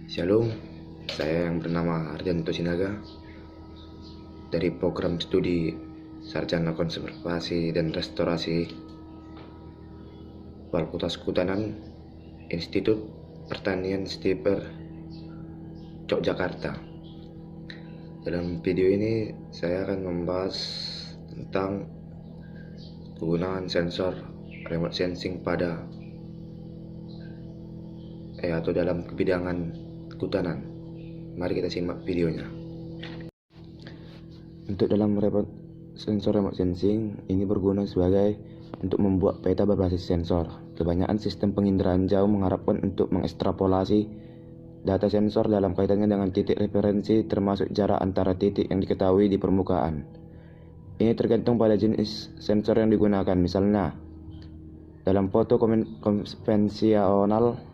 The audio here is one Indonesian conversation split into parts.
Shalom, saya yang bernama Arjanto Sinaga dari program studi Sarjana Konservasi dan Restorasi Fakultas Kehutanan Institut Pertanian Stiper Yogyakarta. Dalam video ini saya akan membahas tentang penggunaan sensor remote sensing pada atau dalam kebidangan kehutanan. Mari kita simak videonya. Untuk dalam sensor remote sensing ini berguna sebagai untuk membuat peta berbasis sensor. Kebanyakan sistem penginderaan jauh mengharapkan untuk mengekstrapolasi data sensor dalam kaitannya dengan titik referensi, termasuk jarak antara titik yang diketahui di permukaan. Ini tergantung pada jenis sensor yang digunakan. Misalnya, dalam foto konvensional,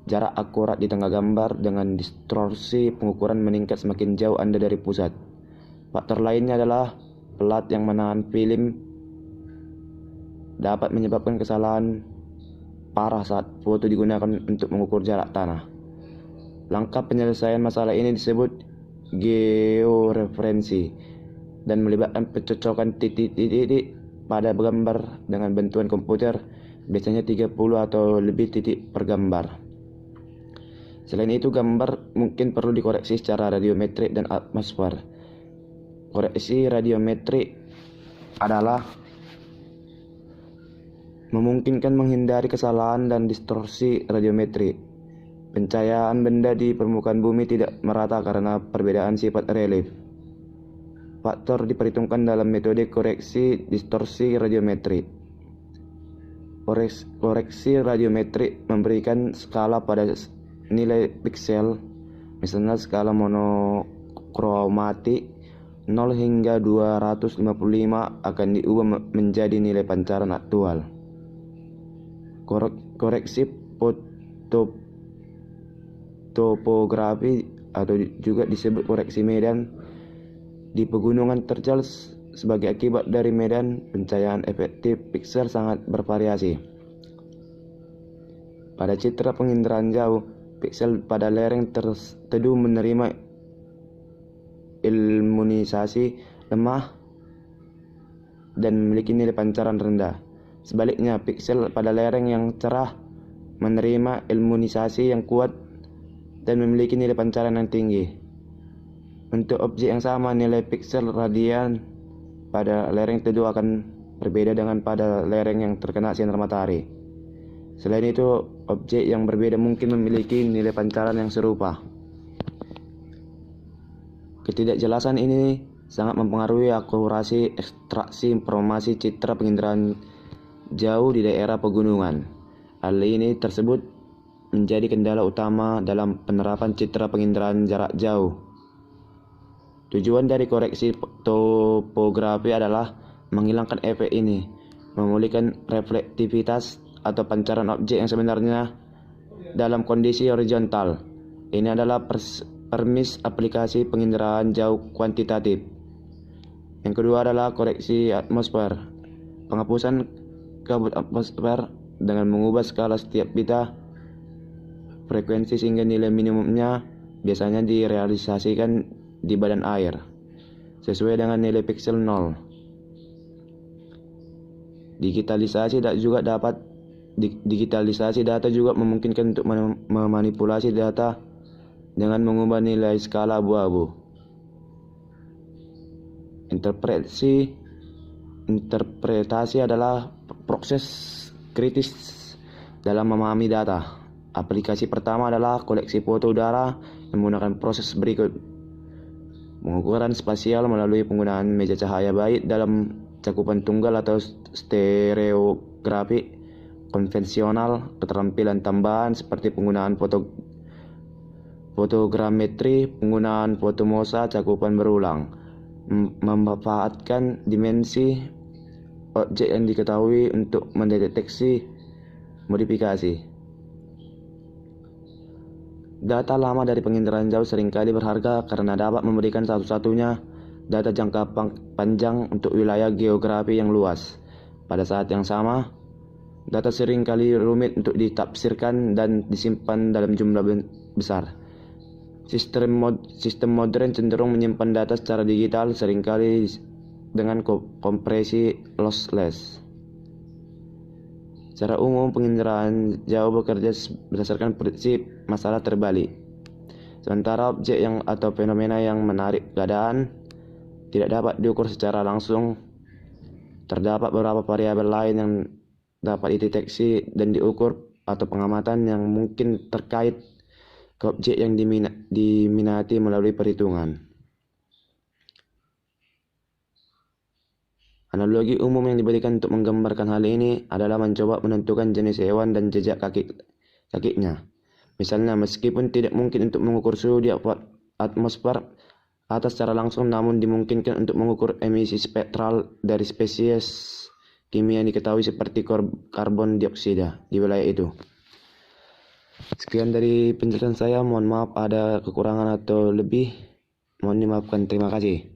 jarak akurat di tengah gambar dengan distorsi pengukuran meningkat semakin jauh Anda dari pusat. Faktor lainnya adalah pelat yang menahan film dapat menyebabkan kesalahan parah saat foto digunakan untuk mengukur jarak tanah. Langkah penyelesaian masalah ini disebut georeferensi dan melibatkan pencocokan titik-titik pada gambar dengan bantuan komputer, biasanya 30 atau lebih titik per gambar. Selain itu, gambar mungkin perlu dikoreksi secara radiometrik dan atmosfer. Koreksi radiometrik adalah memungkinkan menghindari kesalahan dan distorsi radiometrik. Pencahayaan benda di permukaan bumi tidak merata karena perbedaan sifat relief. Faktor diperhitungkan dalam metode koreksi distorsi radiometrik. Koreksi radiometrik memberikan skala pada nilai piksel, misalnya skala monokromatik 0 hingga 255 akan diubah menjadi nilai pancaran aktual. Koreksi topografi atau juga disebut koreksi medan di pegunungan terjal sebagai akibat dari medan pencahayaan efektif piksel sangat bervariasi. Pada citra penginderaan jauh, piksel pada lereng terteduh menerima iluminisasi lemah dan memiliki nilai pancaran rendah. Sebaliknya, piksel pada lereng yang cerah menerima iluminisasi yang kuat dan memiliki nilai pancaran yang tinggi. Untuk objek yang sama, nilai piksel radian pada lereng teduh akan berbeda dengan pada lereng yang terkena sinar matahari. Selain itu, objek yang berbeda mungkin memiliki nilai pancaran yang serupa. Ketidakjelasan ini sangat mempengaruhi akurasi ekstraksi informasi citra penginderaan jauh di daerah pegunungan. Hal ini tersebut menjadi kendala utama dalam penerapan citra penginderaan jarak jauh. Tujuan dari koreksi topografi adalah menghilangkan efek ini, memulihkan reflektivitas atau pancaran objek yang sebenarnya dalam kondisi horizontal. Ini adalah permis aplikasi penginderaan jauh kuantitatif. Yang kedua adalah koreksi atmosfer. Penghapusan kabut atmosfer dengan mengubah skala setiap beta frekuensi sehingga nilai minimumnya biasanya direalisasikan di badan air sesuai dengan nilai piksel 0. Digitalisasi data juga memungkinkan untuk memanipulasi data dengan mengubah nilai skala abu-abu. Interpretasi adalah proses kritis dalam memahami data. Aplikasi pertama adalah koleksi foto udara yang menggunakan proses berikut: pengukuran spasial melalui penggunaan meja cahaya baik dalam cakupan tunggal atau stereografi konvensional, keterampilan tambahan seperti penggunaan fotogrametri, penggunaan fotomosa, cakupan berulang, memanfaatkan dimensi objek yang diketahui untuk mendeteksi modifikasi. Data lama dari penginderaan jauh seringkali berharga karena dapat memberikan satu-satunya data jangka panjang untuk wilayah geografi yang luas. Pada saat yang sama, Data sering kali rumit untuk ditafsirkan dan disimpan dalam jumlah besar. Sistem modern cenderung menyimpan data secara digital, seringkali dengan kompresi lossless. Secara umum, penginderaan jauh bekerja berdasarkan prinsip masalah terbalik. Sementara objek atau fenomena yang menarik keadaan tidak dapat diukur secara langsung, terdapat beberapa variabel lain yang dapat dideteksi dan diukur atau pengamatan yang mungkin terkait ke objek yang diminati melalui perhitungan. Analogi umum yang diberikan untuk menggambarkan hal ini adalah mencoba menentukan jenis hewan dan jejak kakinya. Misalnya, meskipun tidak mungkin untuk mengukur suhu di atmosfer atas secara langsung, namun dimungkinkan untuk mengukur emisi spektral dari spesies kimia yang diketahui seperti karbon dioksida di wilayah itu. Sekian dari penjelasan saya, mohon maaf ada kekurangan atau lebih, mohon dimaafkan. Terima kasih.